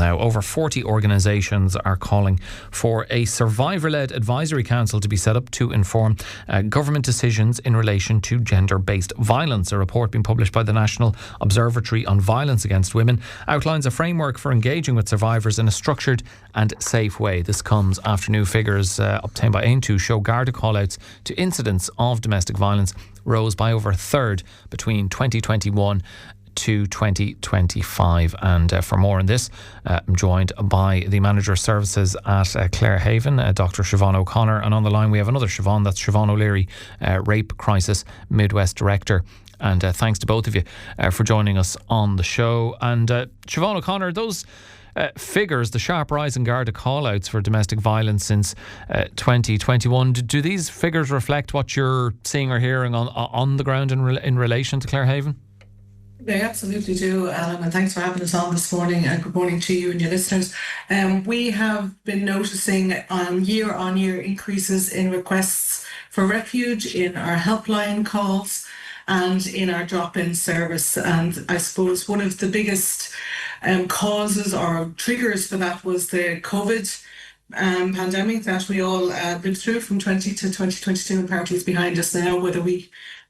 now. Over 40 organisations are calling for a survivor-led advisory council to be set up to inform government decisions in relation to gender-based violence. A report being published by the National Observatory on Violence Against Women outlines a framework for engaging with survivors in a structured and safe way. This comes after new figures obtained by Aontú show Garda callouts to incidents of domestic violence rose by over a third between 2021 to 2025. And for more on this, I'm joined by the Manager of Services at Clare Haven, Dr. Siobhán O'Connor. And on the line we have another Siobhán, that's Siobhán O'Leary, Rape Crisis Midwest Director. And thanks to both of you for joining us on the show. And Siobhán O'Connor, those figures, the sharp rise in Garda call-outs for domestic violence since 2021, do these figures reflect what you're seeing or hearing on the ground in relation to Clare Haven? They absolutely do, Alan, and thanks for having us on this morning, and good morning to you and your listeners. We have been noticing year-on-year increases in requests for refuge, in our helpline calls and in our drop-in service. And I suppose one of the biggest causes or triggers for that was the COVID pandemic that we all lived through from 20 to 2022, and partly is behind us now. Whether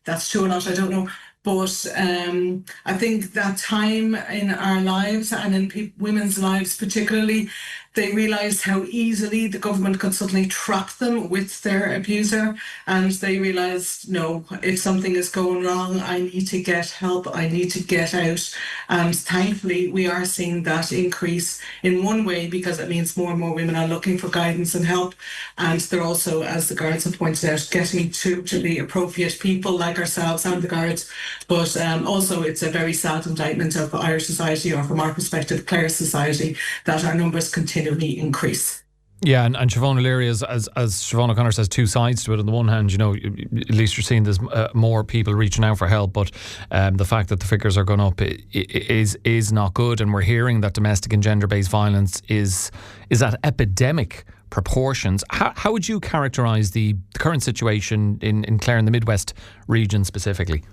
that's true or not, I don't know. But I think that time in our lives and in women's lives particularly, they realised how easily the government could suddenly trap them with their abuser, and they realised, no, if something is going wrong, I need to get help, I need to get out. And thankfully we are seeing that increase in one way, because it means more and more women are looking for guidance and help, and they're also, as the guards have pointed out, getting to the appropriate people like ourselves and the guards. But also it's a very sad indictment of Irish society, or from our perspective Clare society, that our numbers continually increase. Yeah, and Siobhán O'Leary, as Siobhán O'Connor says, two sides to it. On the one hand, at least you're seeing there's more people reaching out for help, but the fact that the figures are going up is not good, and we're hearing that domestic and gender-based violence is at epidemic proportions. How would you characterise the current situation in Clare and the Midwest region specifically?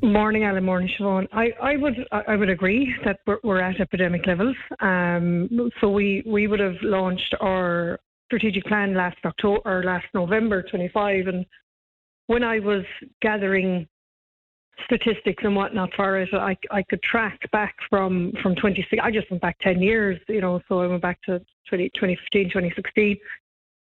Morning, Alan. Morning, Siobhán. I would agree that we're at epidemic levels. So we would have launched our strategic plan last November 25, and when I was gathering statistics and whatnot for it, I could track back from 26. I just went back 10 years, so I went back to 2015, 2016,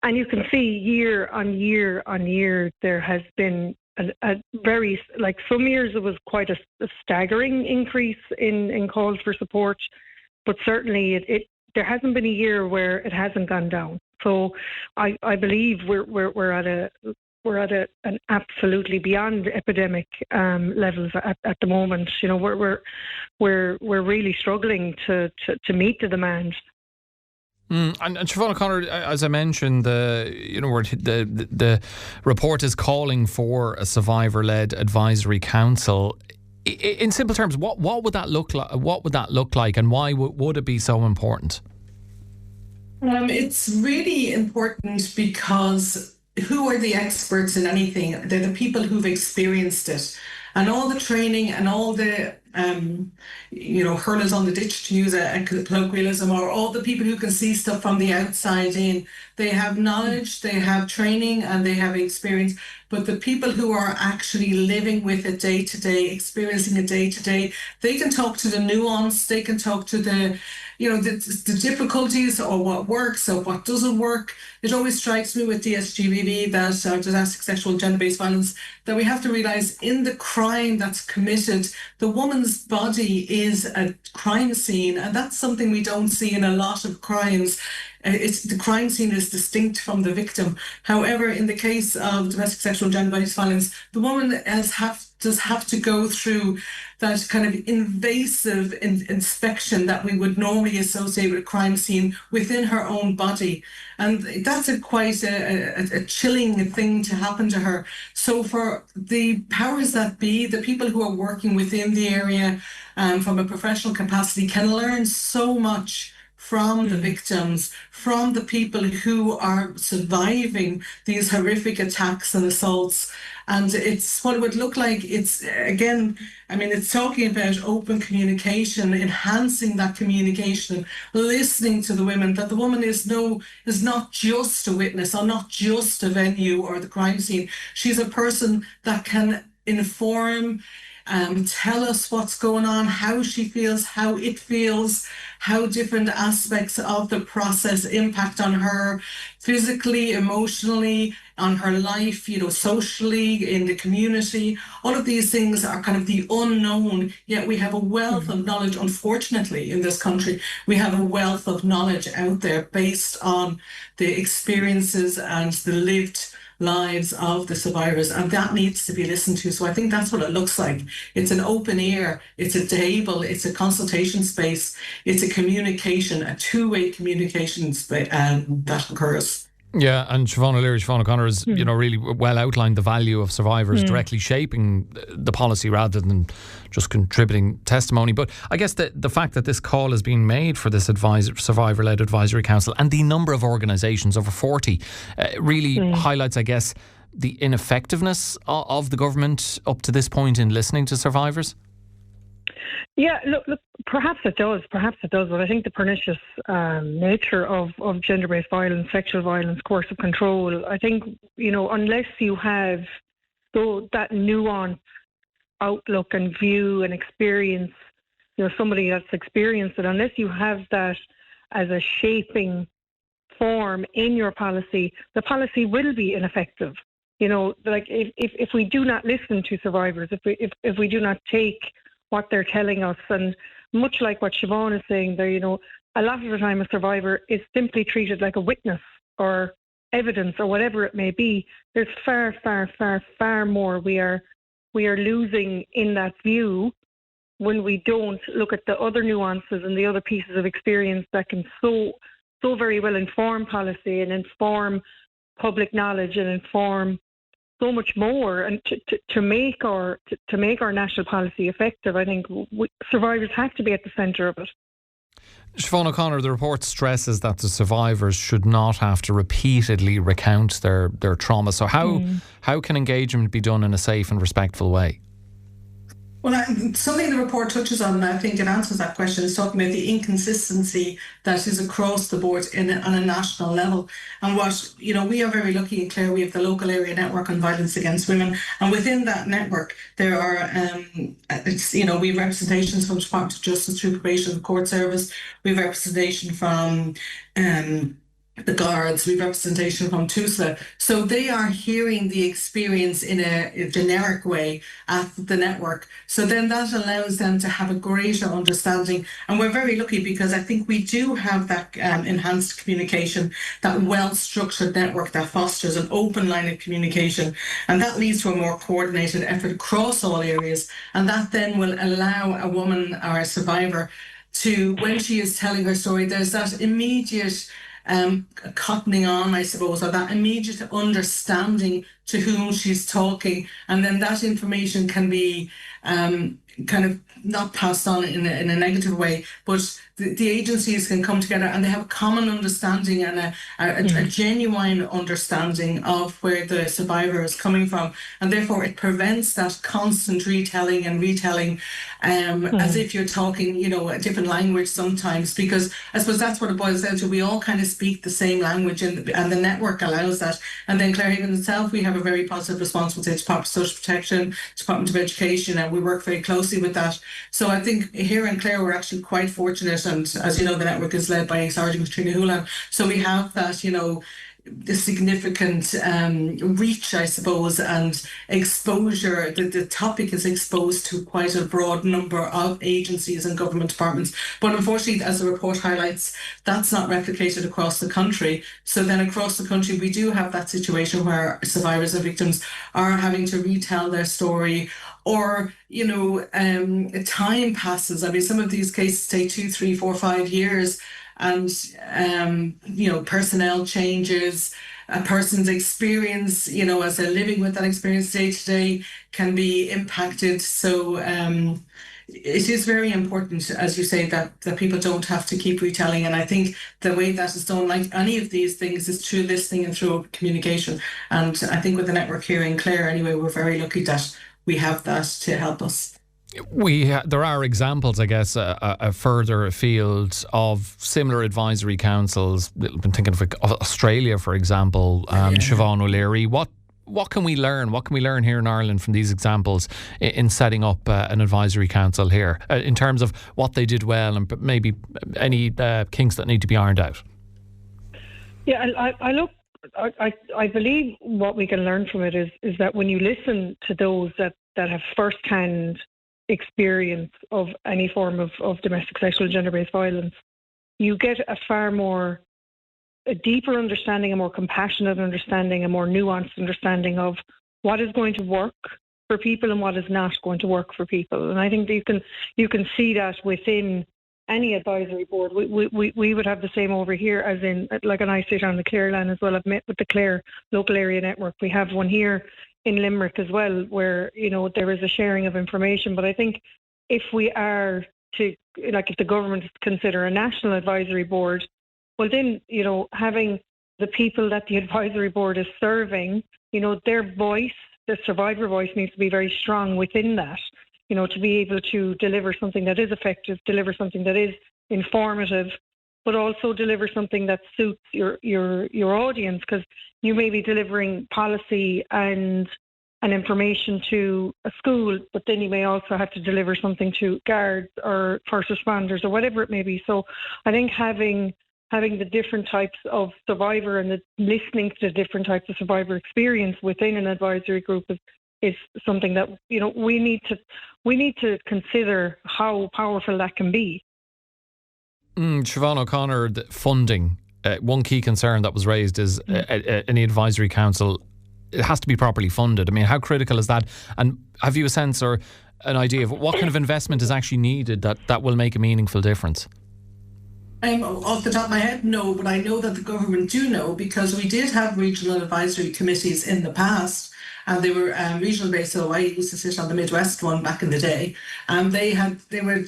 and you can see year on year there has been a very, like, some years it was quite a staggering increase in calls for support, but certainly there hasn't been a year where it hasn't gone down. So I believe we're at an absolutely beyond epidemic levels at the moment. We're really struggling to meet the demand. And Siobhán O'Connor, as I mentioned, the report is calling for a survivor-led advisory council. In simple terms, what would that look like? What would that look like, and why would it be so important? It's really important because who are the experts in anything? They're the people who've experienced it, and all the training and all the hurlers on the ditch, to use a colloquialism, or all the people who can see stuff from the outside in. They have knowledge, they have training, and they have experience. But the people who are actually living with it day to day, experiencing it day to day, they can talk to the nuance, they can talk to the difficulties, or what works or what doesn't work. It always strikes me with DSGVV, that domestic sexual and gender-based violence, that we have to realise in the crime that's committed, the woman's body is a crime scene, and that's something we don't see in a lot of crimes. The crime scene is distinct from the victim. However, in the case of domestic sexual and gender-based violence, the woman does have to go through that kind of invasive inspection that we would normally associate with a crime scene within her own body. And that's quite a chilling thing to happen to her. So for the powers that be, the people who are working within the area from a professional capacity, can learn so much from the victims, from the people who are surviving these horrific attacks and assaults. And it's what it would look like. It's, again, I mean, it's talking about open communication, enhancing that communication, listening to the women, that the woman is not just a witness or not just a venue or the crime scene. She's a person that can inform, tell us what's going on, how she feels, how it feels, how different aspects of the process impact on her physically, emotionally, on her life, socially, in the community. All of these things are kind of the unknown, yet we have a wealth of knowledge. Unfortunately, in this country, we have a wealth of knowledge out there based on the experiences and the lived lives of the survivors, and that needs to be listened to. So I think that's what it looks like. It's an open ear, it's a table, it's a consultation space, it's a communication, a two-way communication space that occurs. Yeah, and Siobhán O'Connor has, really well outlined the value of survivors directly shaping the policy rather than just contributing testimony. But I guess the fact that this call is being made for this survivor-led advisory council and the number of organisations, over 40, really highlights, I guess, the ineffectiveness of the government up to this point in listening to survivors. Yeah, look, perhaps it does, but I think the pernicious nature of gender-based violence, sexual violence, coercive control, I think, unless you have that nuanced outlook and view and experience, somebody that's experienced it, unless you have that as a shaping form in your policy, the policy will be ineffective. If we do not listen to survivors, if we do not take what they're telling us, and much like what Siobhán is saying there, a lot of the time a survivor is simply treated like a witness or evidence or whatever it may be. There's far, far, far, far more we are losing in that view when we don't look at the other nuances and the other pieces of experience that can so very well inform policy and inform public knowledge and inform so much more, and to make our national policy effective. I think survivors have to be at the centre of it. Siobhán O'Connor, the report stresses that the survivors should not have to repeatedly recount their trauma. So how can engagement be done in a safe and respectful way? Well, something the report touches on, and I think it answers that question, is talking about the inconsistency that is across the board on a national level. And what, we are very lucky in Clare, we have the local area network on violence against women. And within that network, there are, we have representations from the Department of Justice through Probation and Court Service. We have representation from the Guards, we have representation from TUSLA. So they are hearing the experience in a generic way at the network. So then that allows them to have a greater understanding. And we're very lucky because I think we do have that enhanced communication, that well-structured network that fosters an open line of communication. And that leads to a more coordinated effort across all areas. And that then will allow a woman or a survivor to, when she is telling her story, there's that immediate cottoning on, I suppose, or that immediate understanding to whom she's talking, and then that information can be kind of not passed on in a negative way, but the agencies can come together and they have a common understanding and a genuine understanding of where the survivor is coming from, and therefore it prevents that constant retelling as if you're talking, a different language sometimes, because I suppose that's what it boils down to. We all kind of speak the same language, and the network allows that. And then Clare Haven itself, we have a very positive response with the Department of Social Protection, Department of Education, and we work very closely with that. So I think here in Clare, we're actually quite fortunate. And as you know, the network is led by Sergeant Katrina Houlihan. So we have that, the significant reach, I suppose, and exposure. The topic is exposed to quite a broad number of agencies and government departments. But unfortunately, as the report highlights, that's not replicated across the country. So then across the country, we do have that situation where survivors and victims are having to retell their story, or, time passes. I mean, some of these cases take 2, 3, 4, 5 years. And, personnel changes, a person's experience, as they're living with that experience day to day, can be impacted. So, it is very important, as you say, that people don't have to keep retelling. And I think the way that is done, like any of these things, is through listening and through communication. And I think with the network here in Clare, anyway, we're very lucky that we have that to help us. There are examples, I guess, further afield of similar advisory councils. I've been thinking of Australia, for example. Siobhán O'Leary, what can we learn? What can we learn here in Ireland from these examples in setting up an advisory council here, in terms of what they did well and maybe any kinks that need to be ironed out? Yeah, I believe what we can learn from it is that when you listen to those that have first-hand experience of any form of domestic sexual and gender-based violence, you get a deeper understanding, a more compassionate understanding, a more nuanced understanding of what is going to work for people and what is not going to work for people. And I think that you can see that within any advisory board. We would have the same over here, as in, like, and I sit on the Clare line as well. I've met with the Clare local area network. We have one here in Limerick as well, where, you know, there is a sharing of information. But I think if we are to, like, if the government consider a national advisory board, well then, you know, having the people that the advisory board is serving, you know, their voice, the survivor voice, needs to be very strong within that, you know, to be able to deliver something that is effective, deliver something that is informative, but also deliver something that suits your audience, because you may be delivering policy and information to a school, but then you may also have to deliver something to guards or first responders or whatever it may be. So I think having the different types of survivor and listening to the different types of survivor experience within an advisory group is something that, you know, we need to consider how powerful that can be. Siobhán O'Connor, the funding. One key concern that was raised is any advisory council, it has to be properly funded. I mean, how critical is that? And have you a sense or an idea of what kind of investment is actually needed that will make a meaningful difference? Off the top of my head, no, but I know that the government do know, because we did have regional advisory committees in the past, and they were regional based. So I used to sit on the Midwest one back in the day, and they were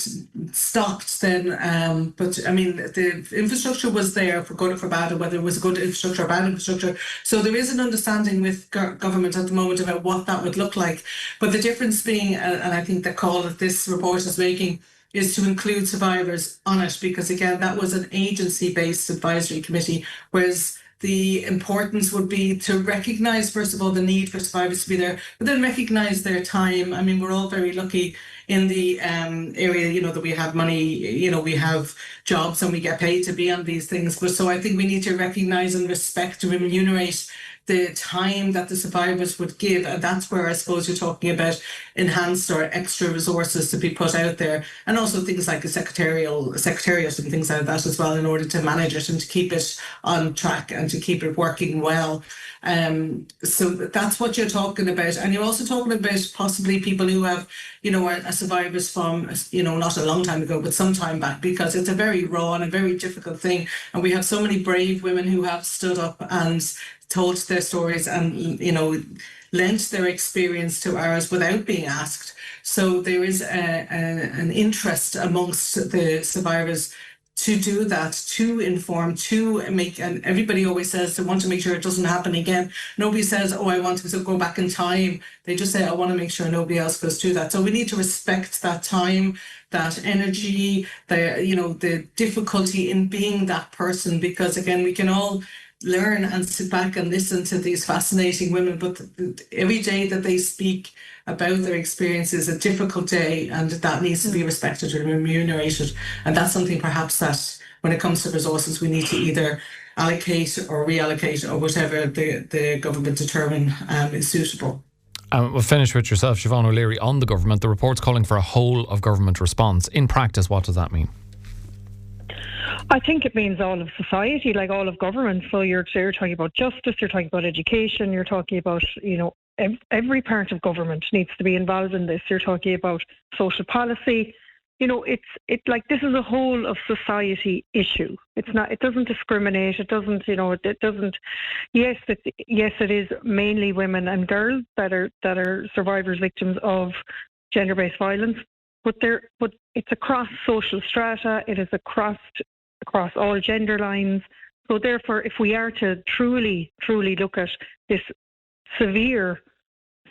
stocked then. But I mean, the infrastructure was there, for good or for bad, or whether it was good infrastructure or bad infrastructure. So there is an understanding with government at the moment about what that would look like. But the difference being, and I think the call that this report is making, is to include survivors on it, because again, that was an agency-based advisory committee, whereas the importance would be to recognise, first of all, the need for survivors to be there, but then recognise their time. I mean, we're all very lucky in the area, you know, that we have money, you know, we have jobs and we get paid to be on these things. But so I think we need to recognise and respect and remunerate the time that the survivors would give. And that's where I suppose you're talking about enhanced or extra resources to be put out there. And also things like a secretariat and things like that as well, in order to manage it and to keep it on track and to keep it working well. So that's what you're talking about. And you're also talking about possibly people who have, you know, are survivors from, you know, not a long time ago, but some time back, because it's a very raw and a very difficult thing. And we have so many brave women who have stood up and told their stories and, you know, lent their experience to ours without being asked. So there is an interest amongst the survivors to do that, to inform, to make, and everybody always says they want to make sure it doesn't happen again. Nobody says, oh, I want to go back in time. They just say, I want to make sure nobody else goes through that. So we need to respect that time, that energy, the difficulty in being that person, because again, we can all learn and sit back and listen to these fascinating women, but every day that they speak about their experience is a difficult day, and that needs to be respected and remunerated. And that's something perhaps that when it comes to resources, we need to either allocate or reallocate, or whatever the government determine is suitable. We'll finish with yourself, Siobhán O'Leary, on the government. The report's calling for a whole of government response. In practice, what does that mean? I think it means all of society, like all of government. So you're talking about justice, you're talking about education, you're talking about, you know, every part of government needs to be involved in this. You're talking about social policy. You know, it's like this is a whole of society issue. It's not. It doesn't discriminate. It doesn't. You know. It doesn't. Yes, it is mainly women and girls that are survivors, victims of gender-based violence. but it's across social strata. It is across all gender lines. So therefore, if we are to truly look at this severe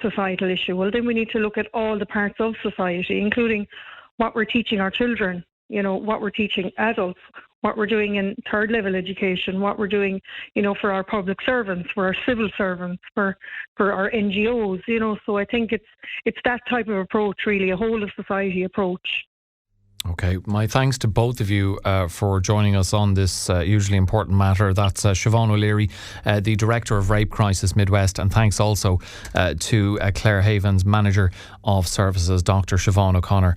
societal issue, well, then we need to look at all the parts of society, including what we're teaching our children, what we're teaching adults, what we're doing in third level education, what we're doing, for our public servants, for our civil servants, for our NGOs, So I think it's that type of approach, really, a whole of society approach. Okay, my thanks to both of you for joining us on this hugely important matter. That's Siobhán O'Leary, the Director of Rape Crisis Midwest, and thanks also to Clare Haven's Manager of Services, Dr. Siobhán O'Connor.